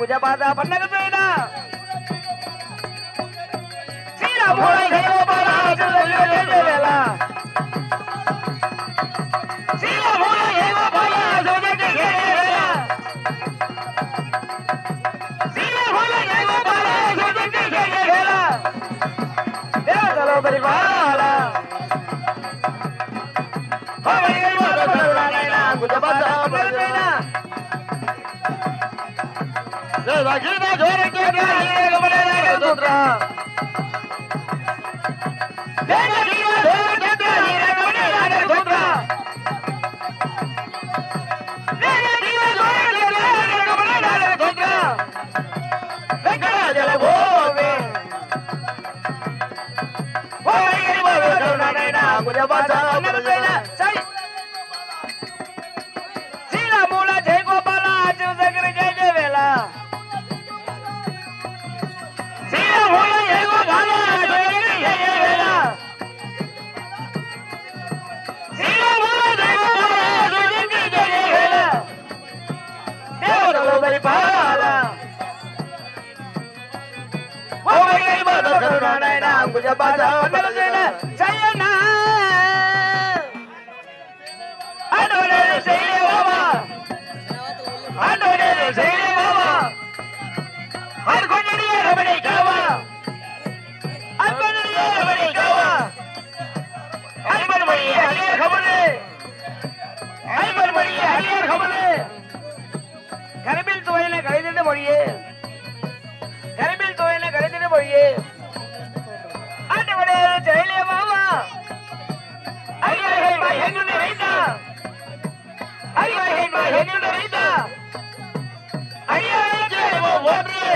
குஜபாதா பண்ணகசேனா சீராமூலை ஜெயகோபாலா ஜெயவேலா சீராமூலை ஜெயகோபாலா ஜெயவேலா சீராமூலை ஜெயகோபாலா ஜெயவேலா தேவதலோ பரிபாலா ஹோய் மதபலனா குஜபாதா பண்ணகசேனா Gina Jorge Gina Sutra Gina Jorge Gina Sutra Gina Jorge Gina Sutra Venkajala Bove Hoy Giri Karunana Kujabasa Namaskara Sai Sila Mula Jai Gopala Chusakara Jai Javela Kujabasa Namaskara Sayana Adore Saile Baba Adore Saile Baba Har Kojariya Ramani Kawa Har Kojariya Ramani Kawa Albar Mari Hariyar Khamale Albar Mari Hariyar Khamale Karabil Toyana Karidinde Moriye Karabil Toyana Karidinde Moriye Adore Saile Baba Ariya Hai Hennu Reita Ariya Hai Hennu Reita Ariya Hai Wo Wodre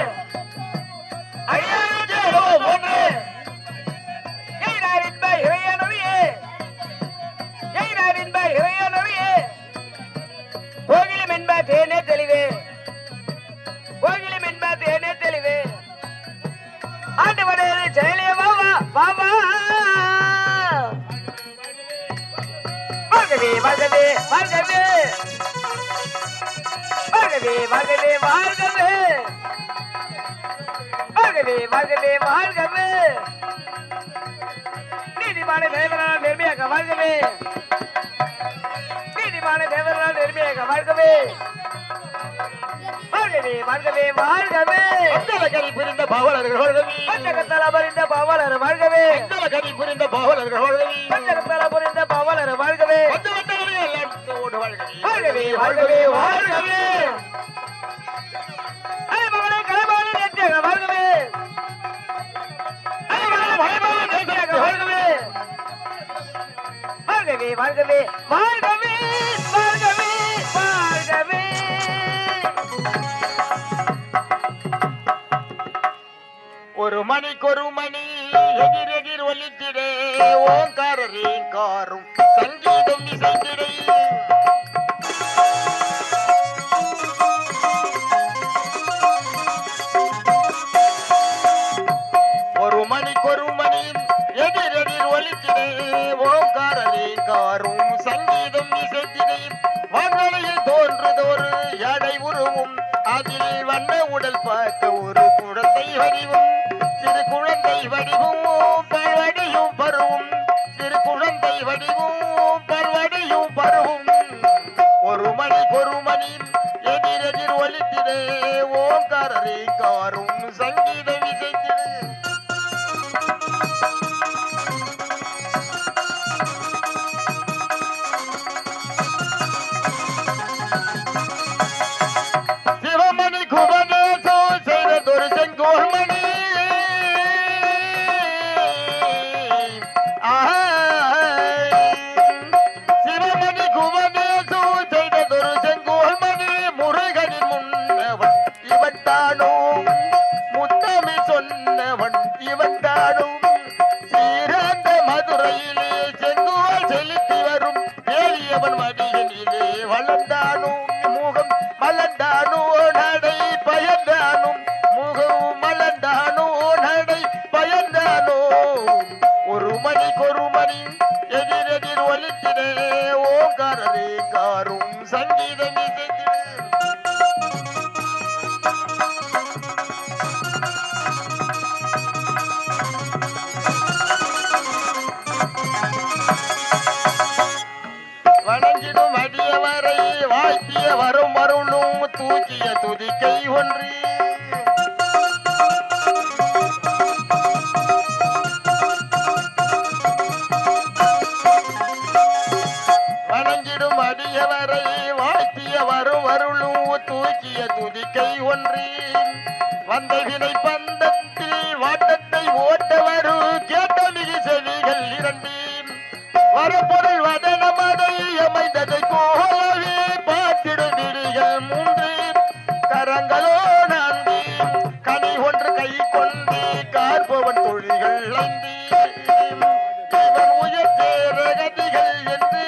Ariya Hai Wo Wodre Yai Narin Bai Hiraya Naviye Yai Narin Bai Hiraya Naviye Kogili Menba Thene Telive Kogili Menba Thene Telive Adore Saile Baba Baba Vargave Vargave Vargave Vargave Vargave Vargave Vargave Vargave Vargave Nidimane Devara Nirmiyaka Vargave Nidimane Devara Nirmiyaka Vargave Vargave Vargave Vargave Andalakari Purinda Bavalargal Vargave Andalakala Purinda Bavalar Vargave Andalakari Purinda Bavalargal Vargave Andalakala Purinda Bavalar Vargave Vargave Vargave Vargave Ay Bhavane Kalabane Netyaga Vargave Ay Bhavane Netyaga Vargave Vargave Vargave Vargave Vargave Vargave ஒரு மணிக்கொரு மணி எதிர் எதிர் ஒலித்திடே ஓங்காரரின் காரும் சங்கீதம் இசைத்திடே ஒரு மணிக்கொரு மணி எதிர் எதிர் ஒலித்திடே ஓங்காரரின் காரும் சங்கீதம் இசைத்திடே வான்வெளியில் தோன்றுதொரு எடை உருவும் அதில் வண்ண உடல் பார்க்க ஒரு குழந்தை வடிவும் சிறு குழந்தை வடிவும் பல்வடியும் பருவும் சிறு குழந்தை வடிவும் பல்வடியும் பருவும் ஒரு மணி எதிர் எதிர் ஒலித்திடே ஓங்காரரை காரும் சங்கீதம் இசைத்திடே சிவமணி குபதேசம் செய்ததொரு செங்கோல் மணி ஒன்று வணங்கிடும் அடியவரை வாழ்த்திய வரும் அருளும் தூக்கிய துதிக்கை ஒன்றின் வந்த வினை பந்தத்தில் வாட்டத்தை ஓட்ட வரும் கேட்ட மிகு செவிகள் இரண்டின் வரப்பொருள் வதனமதை அமைந்ததை போலவே பார்த்திடும் விழிகள் மூன்று கரங்களோ நான்கு கனி ஒன்று கை கொண்டு கார்பவன் தொழில்கள் ஐந்து இவன் உயர்த்தேர கதிகள் என்று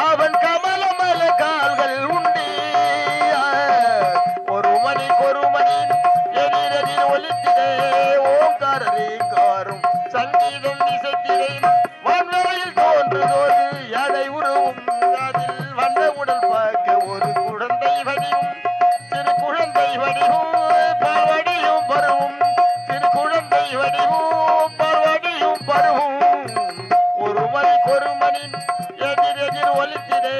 அவன் கமலமல கால்கள் உண்டு ஒரு மணி எதிரெதிர் ஒலித்திடே ஓங்காரரே காரும் சங்கீதம் இசைத்திரை வான்வரையில் தோன்றுதோடு யாதை உருவும் அதில் வந்த உடல் பார்க்க ஒரு குழந்தை வடிவும் சிறு குழந்தை வடிவும் பார்வடியும் பருவும் சிறு குழந்தை வடிவும் பார்வடியும் பருவும் ஒரு மணி எதிரெதிர் ஒலித்திடே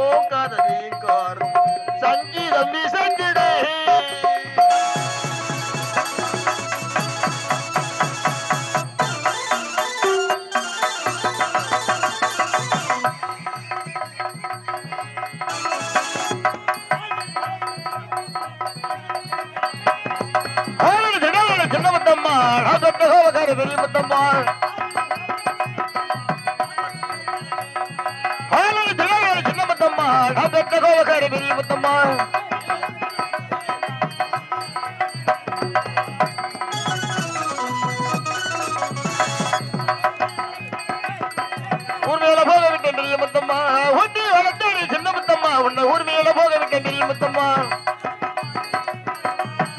ஓங்காரரே காரும் சங்கீதம் இசைத்திடே பெரிய முத்தம்மா சின்ன முத்தம்மா கோவக்கார பெரிய முத்தம்மா ஊர்மையில போக விட்டேன் பெரிய முத்தம்மா ஊட்டி வளர்த்தேன் சின்ன முத்தம்மா உன்னை ஊர்மையில போக விட்டேன் பெரிய முத்தம்மா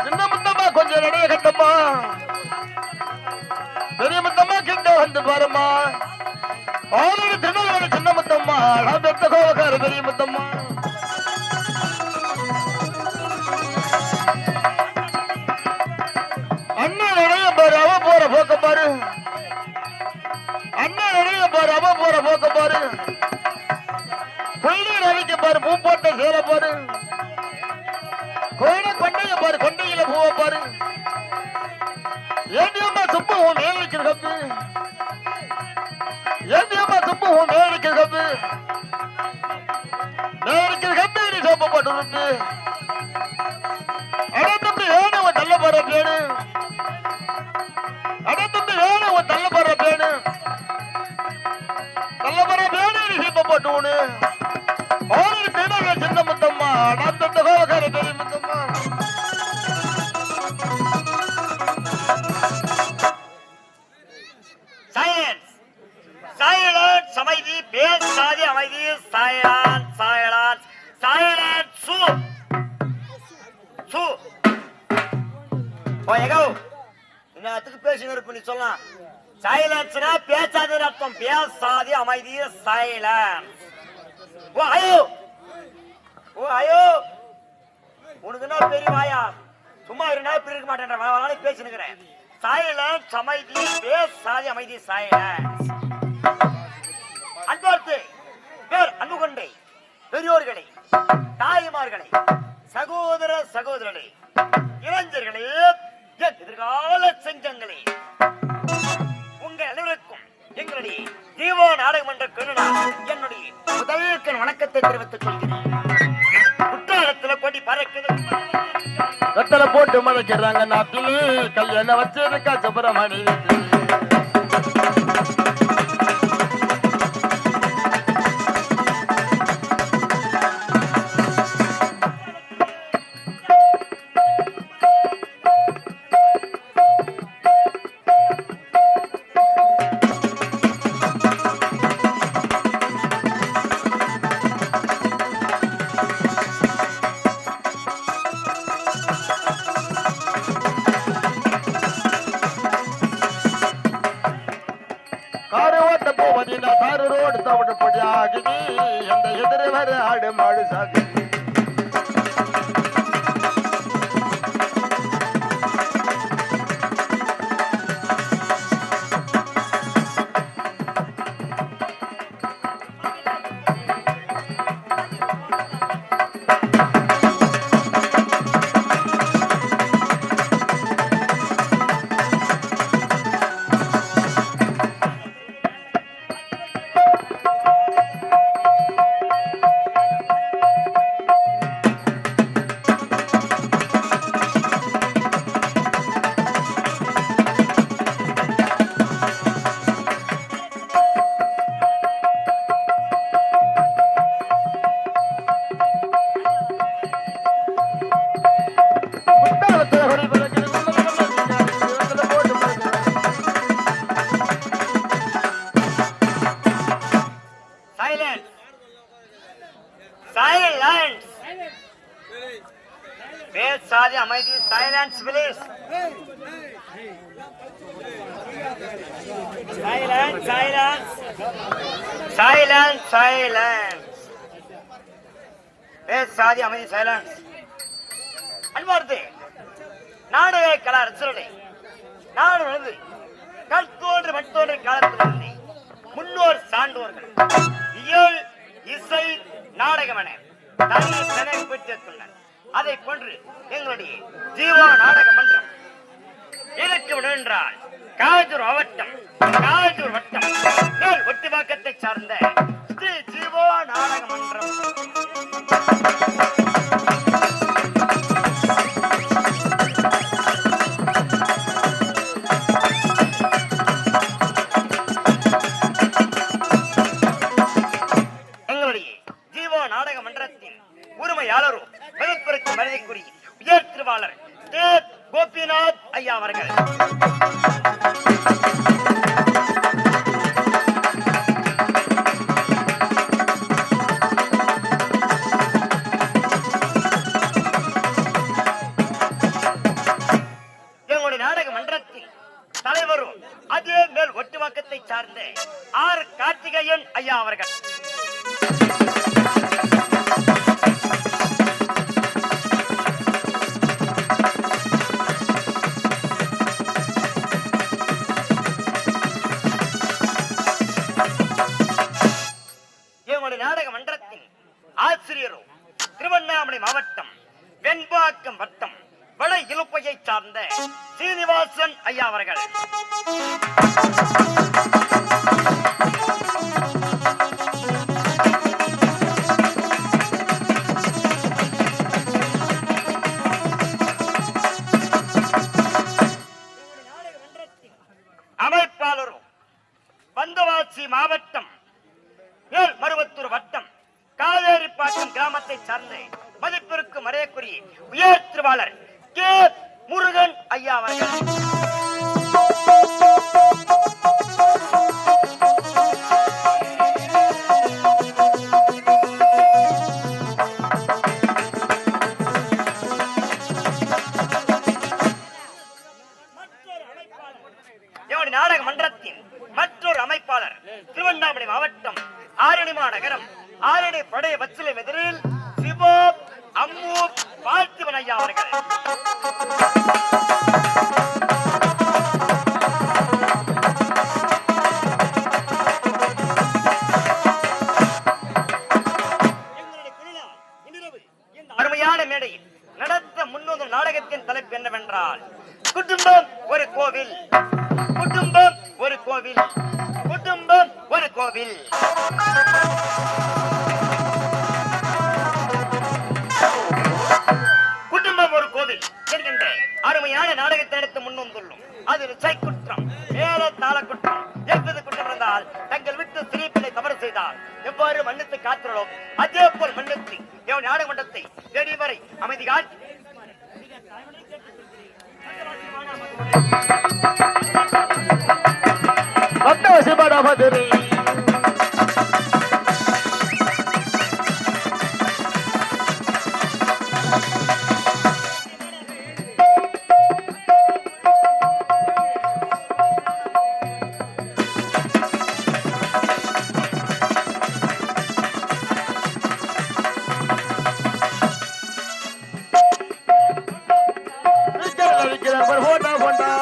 சின்ன முத்தம்மா கொஞ்சம் நடைய கட்டம்மா பெரிய முத்தம்மா கிட்ட வந்து பாருமா ஆளுநர் திருநெல்வேலி சின்ன முத்தம்மா பெத்த கோவக்கார பெரிய முத்தம்மா அண்ணன் நடைய பாரு அவ போற போக்க பாரு அண்ணன் நடைய பாரு அவ போற போக்க பாரு கொள்ளி நடிக்க பாரு பூ போட்ட சேர பாரு கோயில கொண்டைய பாரு கொண்டையில பூவ பாரு ஏண்டியம்மா சுப்பு உன் மேலிக்கிற கப்பு ஏண்டியம்மா சுப்பு உன் மேலிக்கிற கப்பு மேலிக்கிற கப்பு நீ சோப்ப போட்டு இருக்கு அடத்தம்பி ஏன உன் தள்ள போற பேனு அடத்தம்பி ஏன உன் தள்ள போற பேனு தள்ள போற பேனு நீ சீப்ப போட்டு உனு ஆறு தினங்க சின்ன முத்தம்மா நான் தந்த கோவக்கார பெரிய முத்தம்மா அமைதி பேர் சாதி அமைதி சாயலான் சாயலான் சாயலான் சு சு ஓயகோ இன்னத்துக்கு பேசின இருப்பு நீ சொல்லலாம் சைலன்ஸ்னா பேசாத அர்த்தம் பேசாதி அமைதி சைலன்ஸ் ஓ ஐயோ உனக்கு என்ன பெரிய வாயா சும்மா இருந்தா இப்படி இருக்க மாட்டேன் வாழ பேசினுக்கிறேன் சைலன்ஸ் அமைதி பேசாதி அமைதி சைலன்ஸ் அன்பார்த்து பேர் அன்பு கொண்டே பெரியோர்களே தாய்மார்களே சகோதர சகோதரர்களே இளைஞர்களே எதிர்கால செஞ்சங்களே உங்கள் அனைவருக்கும் எங்களுடைய ஜீவா நாடகமன்ற கருணா என்னுடைய முதல் வணக்கத்தை தெரிவித்துக் கொள்கிறேன். குற்றாலத்துல கொடி பறக்குது வெத்தலை போட்டு மழைக்கிறாங்க நாட்டில் கல்யாணம் வச்சிருக்கா சுப்பிரமணி தாரு ரோடு தவிடுபடி ஆகுது அந்த எதிர வர ஆடு மாடு சாகு சாதி அமைதி silence please silence silence silence silence சாதி அமைதி சைலன்ஸ் அன்பார்த்தே நாடக கலா ரசனை நாடு வந்து கல் தோன்று மற்றொன்று காலத்திலிருந்து முன்னோர் சான்றோர்கள் இயல் இசை நாடகம் என தனி தனி பெற்றுள்ளனர். அதை போன்று எங்களுடைய ஜீவா நாடக மன்றம் இருக்கும் என்றால் காஜூர் மாவட்டம் காஜூர் வட்டம் ஒட்டிவாக்கத்தை சார்ந்த ஸ்ரீ ஜீவா நாடக மன்றம் உரிமையாளரும் மதிப்பிற்கு மரியாதைக்குரிய உயர் திருவாளர் கோபிநாத் ஐயா அவர்கள் எங்களுடைய நாடக மன்றத்தின் தலைவரும் அதே மேல் ஒட்டுவாக்கத்தை சார்ந்த ஆர் கார்த்திகேயன் ஐயா அவர்கள் நாடக மன்றத்தின் ஆசிரியரும் திருவண்ணாமலை மாவட்டம் வெண்பாக்கம் வட்டம் வட இலுப்பையை சார்ந்த சீனிவாசன் ஐயா அவர்கள் அமைப்பாளரும் வந்தவாசி மாவட்டம் மருவத்தூர் வட்டம் காவேரிப்பாக்கம் கிராமத்தை சார்ந்த மதிப்பிற்கு மரியாதைக்குரிய உயர் திருவாளர் கே முருகன் ஐயா அவர்கள் நாடக மன்றத்தின் மற்றொரு அமைப்பாளர் திருவண்ணாமலை மாவட்டம் ஆரணி மாநகரம் ஆரணி படைய பச்சிலை எதிரில் சிவா அம்மு பார்த்திபன் ஐயா அவர்கள் அருமையான மேடையில் நடத்த முன்னோதும் நாடகத்தின் தலைப்பு என்னவென்றால் குடும்பம் ஒரு கோவில் குடும்பம் ஒரு கோவில் குடும்பம் ஒரு கோவில் குடும்பம் ஒரு கோவில் என்கின்ற அருமையான நாடகத்தை நடத்த முன்வந்துள்ளோம். அது குற்றம் மேல தாள குற்றம் எவ்வித குற்றம் இருந்தால் தங்கள் விட்டு சிறிப்பிள்ளை தவறு செய்தால் எவ்வாறு மன்னித்து காத்துள்ளோம் அதே போல் மன்னித்து நாடக மன்றத்தை வெளிவரை அமைதி காட்சி மதுரை பொண்டா